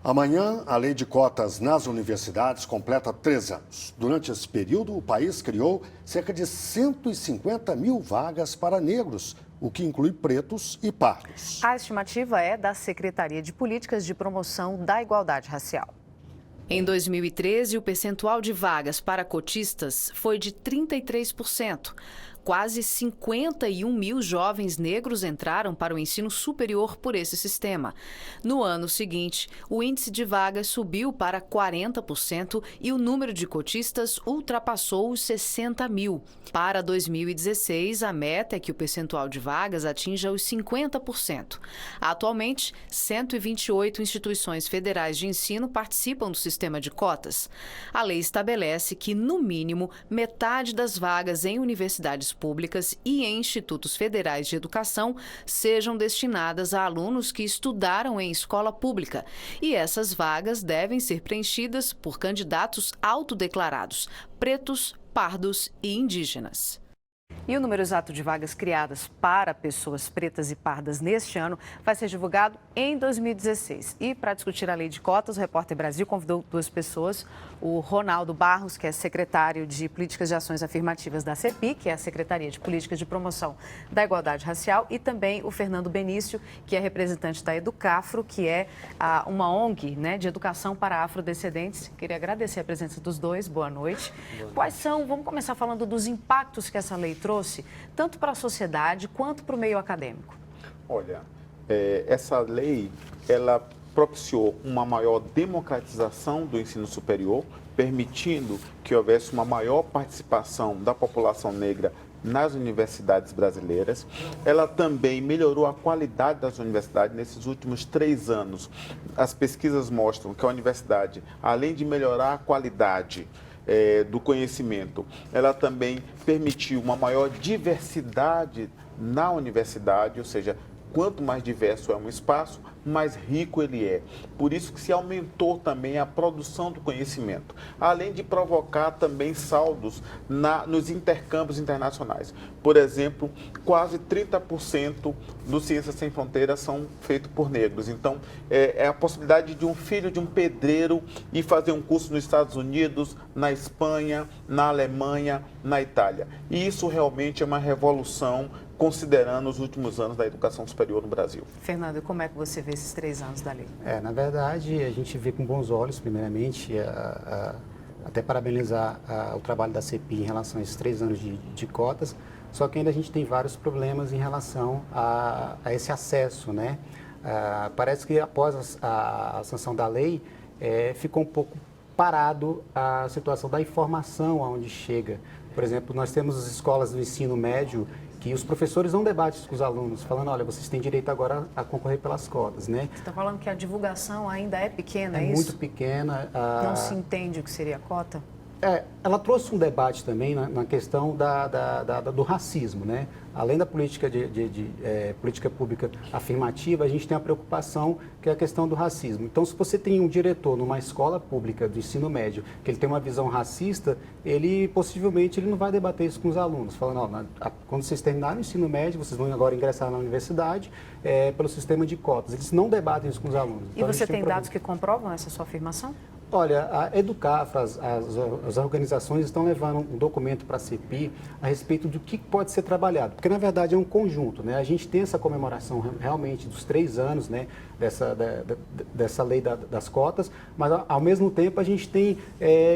Amanhã, a lei de cotas nas universidades completa 3 anos. Durante esse período, o país criou cerca de 150 mil vagas para negros, o que inclui pretos e pardos. A estimativa é da Secretaria de Políticas de Promoção da Igualdade Racial. Em 2013, o percentual de vagas para cotistas foi de 33%. Quase 51 mil jovens negros entraram para o ensino superior por esse sistema. No ano seguinte, o índice de vagas subiu para 40% e o número de cotistas ultrapassou os 60 mil. Para 2016, a meta é que o percentual de vagas atinja os 50%. Atualmente, 128 instituições federais de ensino participam do sistema de cotas. A lei estabelece que, no mínimo, metade das vagas em universidades públicas e em institutos federais de educação sejam destinadas a alunos que estudaram em escola pública. E essas vagas devem ser preenchidas por candidatos autodeclarados, pretos, pardos e indígenas. E o número exato de vagas criadas para pessoas pretas e pardas neste ano vai ser divulgado em 2016. E para discutir a lei de cotas, o Repórter Brasil convidou 2 pessoas, o Ronaldo Barros, que é secretário de Políticas de Ações Afirmativas da CEPI, que é a Secretaria de Políticas de Promoção da Igualdade Racial, e também o Fernando Benício, que é representante da Educafro, que é uma ONG, né, de educação para afrodescendentes. Queria agradecer a presença dos dois. Boa noite. Vamos começar falando dos impactos que essa lei trouxe, tanto para a sociedade quanto para o meio acadêmico. Olha, essa lei, ela propiciou uma maior democratização do ensino superior, permitindo que houvesse uma maior participação da população negra nas universidades brasileiras. Ela também melhorou a qualidade das universidades nesses últimos 3 anos. As pesquisas mostram que a universidade, além de melhorar a qualidade do conhecimento, ela também permitiu uma maior diversidade na universidade, ou seja, quanto mais diverso é um espaço, mais rico ele é. Por isso que se aumentou também a produção do conhecimento, além de provocar também saldos nos intercâmbios internacionais. Por exemplo, quase 30% do Ciências Sem Fronteiras são feitos por negros. Então, é a possibilidade de um filho de um pedreiro ir fazer um curso nos Estados Unidos, na Espanha, na Alemanha, na Itália. E isso realmente é uma revolução, considerando os últimos anos da educação superior no Brasil. Fernando, como é que você vê esses 3 anos da lei? Na verdade, a gente vê com bons olhos, primeiramente, até parabenizar o trabalho da CEPI em relação a esses 3 anos de cotas, só que ainda a gente tem vários problemas em relação a esse acesso, né? Parece que após a sanção da lei, ficou um pouco parado a situação da informação aonde chega. Por exemplo, nós temos as escolas do ensino médio que os professores não debatem com os alunos, falando, olha, vocês têm direito agora a concorrer pelas cotas, né? Você está falando que a divulgação ainda é pequena, é isso? É muito pequena. Não se entende o que seria a cota? Ela trouxe um debate também na questão do racismo, né? Além da política política pública afirmativa, a gente tem a preocupação que é a questão do racismo. Então, se você tem um diretor numa escola pública do ensino médio que ele tem uma visão racista, possivelmente ele não vai debater isso com os alunos, falando, quando vocês terminarem o ensino médio, vocês vão agora ingressar na universidade pelo sistema de cotas. Eles não debatem isso com os alunos. Então, você tem dados que comprovam essa sua afirmação? Olha, a Educafro, as organizações estão levando um documento para a CEPI a respeito do que pode ser trabalhado, porque na verdade é um conjunto, né? A gente tem essa comemoração realmente dos 3 anos, né, dessa lei das cotas, mas ao mesmo tempo a gente tem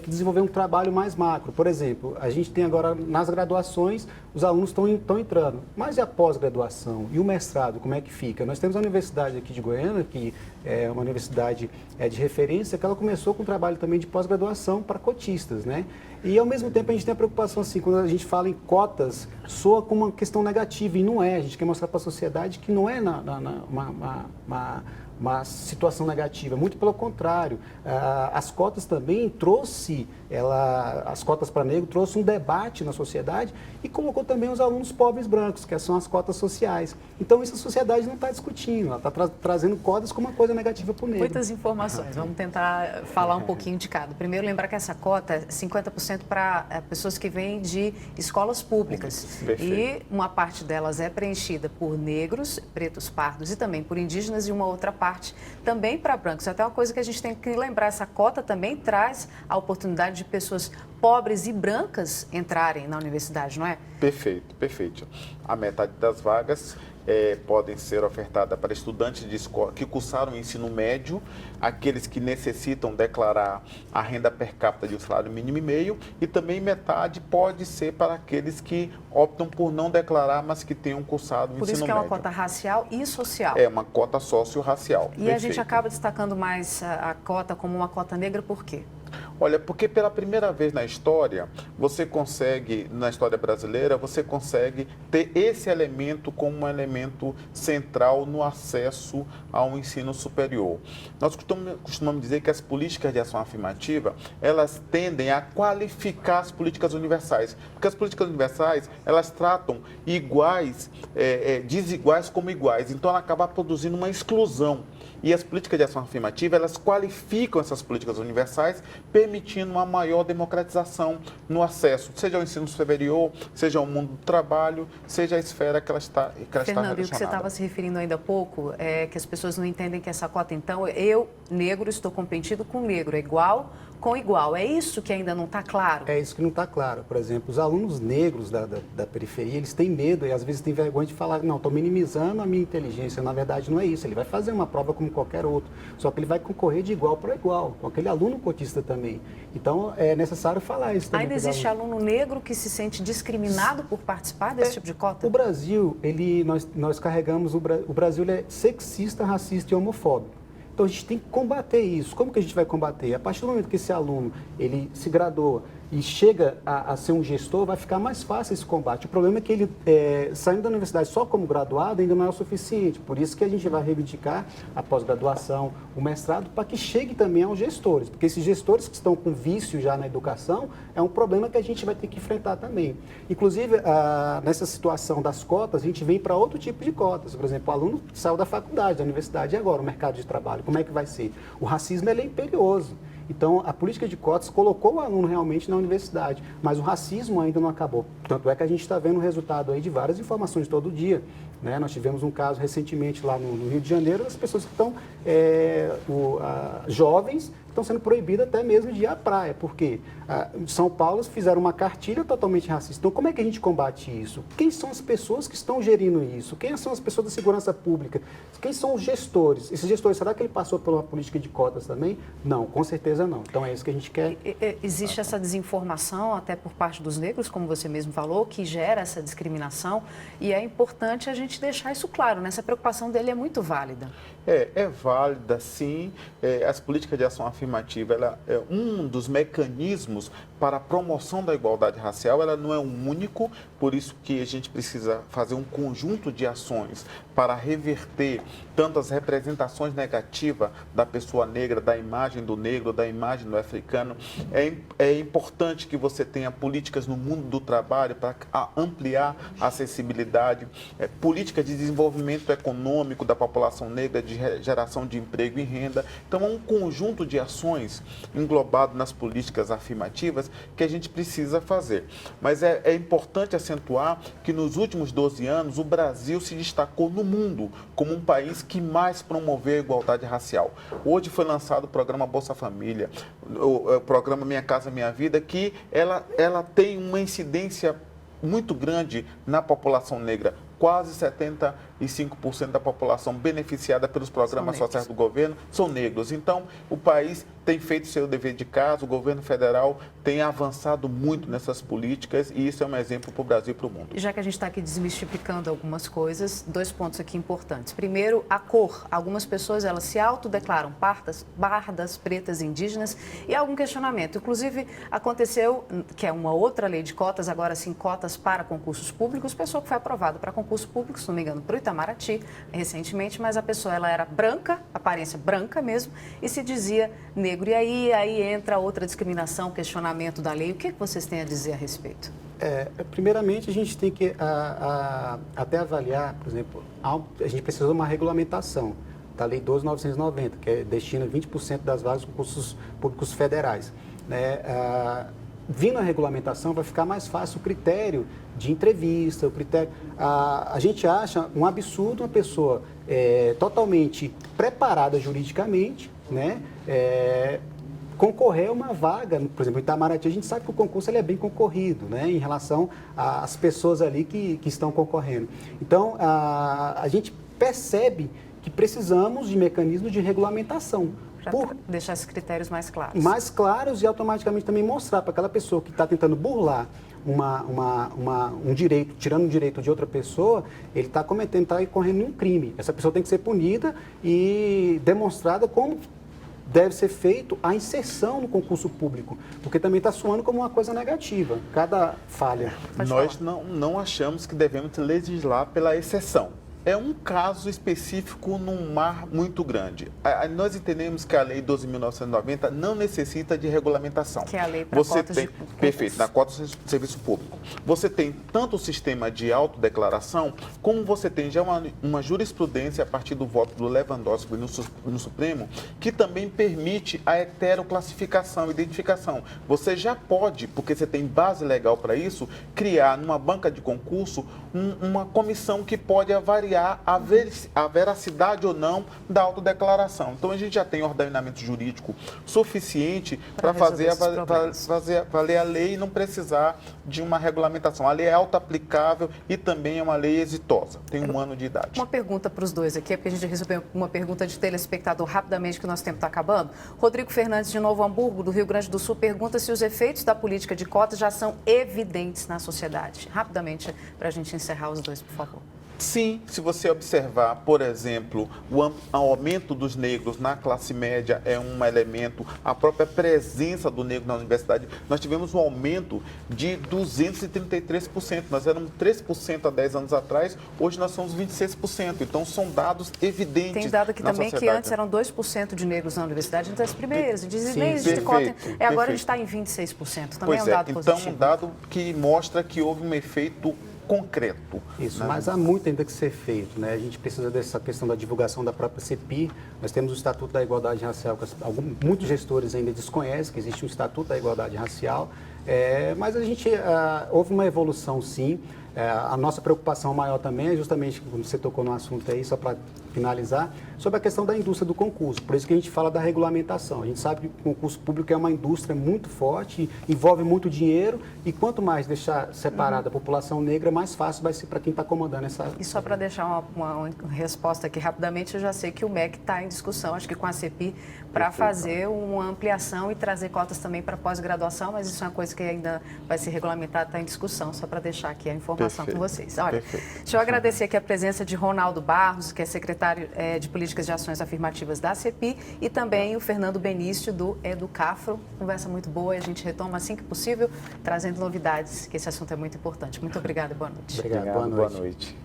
que desenvolver um trabalho mais macro. Por exemplo, a gente tem agora nas graduações, os alunos estão entrando, mas e a pós-graduação e o mestrado, como é que fica? Nós temos a Universidade aqui de Goiânia, que é uma universidade de referência, que ela começou com um trabalho também de pós-graduação para cotistas, né? E ao mesmo tempo a gente tem a preocupação assim, quando a gente fala em cotas, soa como uma questão negativa, e não é. A gente quer mostrar para a sociedade que não é uma situação negativa, muito pelo contrário. As cotas também as cotas para negro trouxe um debate na sociedade e colocou também os alunos pobres brancos, que são as cotas sociais. Então isso a sociedade não está discutindo, ela está trazendo cotas como uma coisa negativa para o negro. Muitas informações, vamos tentar falar um pouquinho de cada. Primeiro, lembrar que essa cota é 50% para pessoas que vêm de escolas públicas. Perfeito. E uma parte delas é preenchida por negros, pretos, pardos e também por indígenas, e uma outra parte parte também para brancos. Até uma coisa que a gente tem que lembrar, essa cota também traz a oportunidade de pessoas pobres e brancas entrarem na universidade, não é? Perfeito, perfeito. A metade das vagas podem ser ofertadas para estudantes de escola que cursaram o ensino médio, aqueles que necessitam declarar a renda per capita de um salário mínimo e meio, e também metade pode ser para aqueles que optam por não declarar, mas que tenham cursado o ensino médio. Por isso que é uma cota racial e social. É uma cota socio-racial. E a gente acaba destacando mais a cota como uma cota negra, por quê? Olha, porque pela primeira vez na história, você consegue, na história brasileira, você consegue ter esse elemento como um elemento central no acesso ao ensino superior. Nós costumamos dizer que as políticas de ação afirmativa, elas tendem a qualificar as políticas universais, porque as políticas universais, elas tratam iguais, desiguais como iguais, então ela acaba produzindo uma exclusão. E as políticas de ação afirmativa, elas qualificam essas políticas universais, permitindo uma maior democratização no acesso, seja ao ensino superior, seja ao mundo do trabalho, seja a esfera que ela está relacionada. Fernando, e o que você estava se referindo ainda há pouco é que as pessoas não entendem que essa cota, então, eu, negro, estou competindo com negro, é igual com igual. É isso que ainda não está claro? É isso que não está claro. Por exemplo, os alunos negros da periferia, eles têm medo e às vezes têm vergonha de falar, não, estou minimizando a minha inteligência. Na verdade, não é isso. Ele vai fazer uma prova como qualquer outro, só que ele vai concorrer de igual para igual, com aquele aluno cotista também. Então, é necessário falar isso também. Ainda existe aluno negro que se sente discriminado por participar desse tipo de cota? O Brasil, nós carregamos, o Brasil ele é sexista, racista e homofóbico. Então, a gente tem que combater isso. Como que a gente vai combater? A partir do momento que esse aluno ele se graduou e chega a ser um gestor, vai ficar mais fácil esse combate. O problema é que ele, saindo da universidade só como graduado, ainda não é o suficiente. Por isso que a gente vai reivindicar a pós-graduação, o mestrado, para que chegue também aos gestores. Porque esses gestores que estão com vício já na educação, é um problema que a gente vai ter que enfrentar também. Inclusive, nessa situação das cotas, a gente vem para outro tipo de cotas. Por exemplo, o aluno saiu da faculdade, da universidade, e agora o mercado de trabalho, como é que vai ser? O racismo ele é imperioso. Então, a política de cotas colocou o aluno realmente na universidade, mas o racismo ainda não acabou. Tanto é que a gente está vendo o resultado aí de várias informações todo dia. Né? Nós tivemos um caso recentemente lá no Rio de Janeiro, das pessoas que estão, jovens, estão sendo proibidas até mesmo de ir à praia, porque em São Paulo fizeram uma cartilha totalmente racista. Então, como é que a gente combate isso? Quem são as pessoas que estão gerindo isso? Quem são as pessoas da segurança pública? Quem são os gestores? Esses gestores, será que ele passou por uma política de cotas também? Não, com certeza não. Então, é isso que a gente quer. Existe essa desinformação, até por parte dos negros, como você mesmo falou, que gera essa discriminação, e é importante a gente deixar isso claro, né? Essa preocupação dele é muito válida. É válida, sim. As políticas de ação afirmativa, ela é um dos mecanismos para a promoção da igualdade racial. Ela não é um único, por isso que a gente precisa fazer um conjunto de ações para reverter tanto as representações negativas da pessoa negra, da imagem do negro, da imagem do africano. É importante que você tenha políticas no mundo do trabalho para ampliar a acessibilidade, políticas de desenvolvimento econômico da população negra, de geração de emprego e renda. Então, é um conjunto de ações englobado nas políticas afirmativas que a gente precisa fazer. Mas é importante acentuar que nos últimos 12 anos o Brasil se destacou no mundo como um país que mais promoveu a igualdade racial. Hoje foi lançado o programa Bolsa Família, o programa Minha Casa Minha Vida, que ela tem uma incidência muito grande na população negra. Quase 75% da população beneficiada pelos programas sociais do governo são negros. Então, o país tem feito seu dever de casa, o governo federal tem avançado muito nessas políticas e isso é um exemplo para o Brasil e para o mundo. E já que a gente está aqui desmistificando algumas coisas, 2 pontos aqui importantes. Primeiro, a cor. Algumas pessoas, elas se autodeclaram pardas, pretas, indígenas, e há algum questionamento. Inclusive, aconteceu, que é uma outra lei de cotas, agora sim, cotas para concursos públicos, pessoa que foi aprovada para concurso público, se não me engano, para o Itamaraty, recentemente, mas a pessoa ela era branca, aparência branca mesmo, e se dizia negro. E aí entra outra discriminação, questionamento da lei. O que vocês têm a dizer a respeito? Primeiramente, a gente tem que até avaliar, por exemplo, a gente precisa de uma regulamentação da Lei 12.990, que destina 20% das vagas dos concursos públicos federais. Né? vindo a regulamentação, vai ficar mais fácil o critério de entrevista, o critério... A gente acha um absurdo uma pessoa totalmente preparada juridicamente, né? Concorrer a uma vaga, por exemplo, em Itamaraty, a gente sabe que o concurso ele é bem concorrido, né, em relação às pessoas ali que estão concorrendo. Então, a gente percebe que precisamos de mecanismos de regulamentação. Para deixar esses critérios mais claros. Mais claros e automaticamente também mostrar para aquela pessoa que está tentando burlar um direito, tirando um direito de outra pessoa, ele está correndo um crime. Essa pessoa tem que ser punida e demonstrada como deve ser feito a inserção no concurso público, porque também está soando como uma coisa negativa, cada falha. Nós não achamos que devemos legislar pela exceção. É um caso específico num mar muito grande. Nós entendemos que a Lei 12.990 não necessita de regulamentação. Que é a lei para cotas de concurso. Perfeito, na cota de serviço público. Você tem tanto o sistema de autodeclaração, como você tem já uma jurisprudência a partir do voto do Lewandowski no Supremo, que também permite a heteroclassificação, identificação. Você já pode, porque você tem base legal para isso, criar numa banca de concurso uma comissão que pode avaliar a veracidade ou não da autodeclaração. Então, a gente já tem ordenamento jurídico suficiente para fazer valer a lei e não precisar de uma regulamentação. A lei é auto-aplicável e também é uma lei exitosa. Tem 1 ano de idade. Uma pergunta para os dois aqui, porque a gente recebeu uma pergunta de telespectador rapidamente, que o nosso tempo está acabando. Rodrigo Fernandes, de Novo Hamburgo, do Rio Grande do Sul, pergunta se os efeitos da política de cotas já são evidentes na sociedade. Rapidamente, para a gente encerrar os dois, por favor. Sim, se você observar, por exemplo, o aumento dos negros na classe média é um elemento, a própria presença do negro na universidade. Nós tivemos um aumento de 233%. Nós éramos 3% há 10 anos atrás, hoje nós somos 26%. Então, são dados evidentes. Tem dado aqui também sociedade. que antes eram 2% de negros na universidade, entre as primeiras. Perfeito, de cota. Agora a perfeito. gente está em 26%. Também Pois é um dado positivo. Então, um dado que mostra que houve um efeito concreto. Isso, né? mas há muito ainda que ser feito, né? A gente precisa dessa questão da divulgação da própria CEPI. Nós temos o Estatuto da Igualdade Racial, que muitos gestores ainda desconhecem que existe um Estatuto da Igualdade Racial, mas a gente houve uma evolução, sim. A nossa preocupação maior também é justamente, quando você tocou no assunto aí, só para finalizar, sobre a questão da indústria do concurso. Por isso que a gente fala da regulamentação. A gente sabe que o concurso público é uma indústria muito forte, envolve muito dinheiro, e quanto mais deixar separada a população negra, mais fácil vai ser para quem está comandando essa... E só para deixar uma resposta aqui rapidamente, eu já sei que o MEC está em discussão, acho que com a CEPI, para fazer uma ampliação e trazer cotas também para pós-graduação, mas isso é uma coisa que ainda vai ser regulamentada, está em discussão, só para deixar aqui a informação com vocês. Olha, deixa eu agradecer aqui a presença de Ronaldo Barros, que é secretário de Políticas de Ações Afirmativas da CEPI, e também o Fernando Benício, do Educafro. Conversa muito boa e a gente retoma assim que possível, trazendo novidades, que esse assunto é muito importante. Muito obrigada e boa noite. Obrigado, boa noite.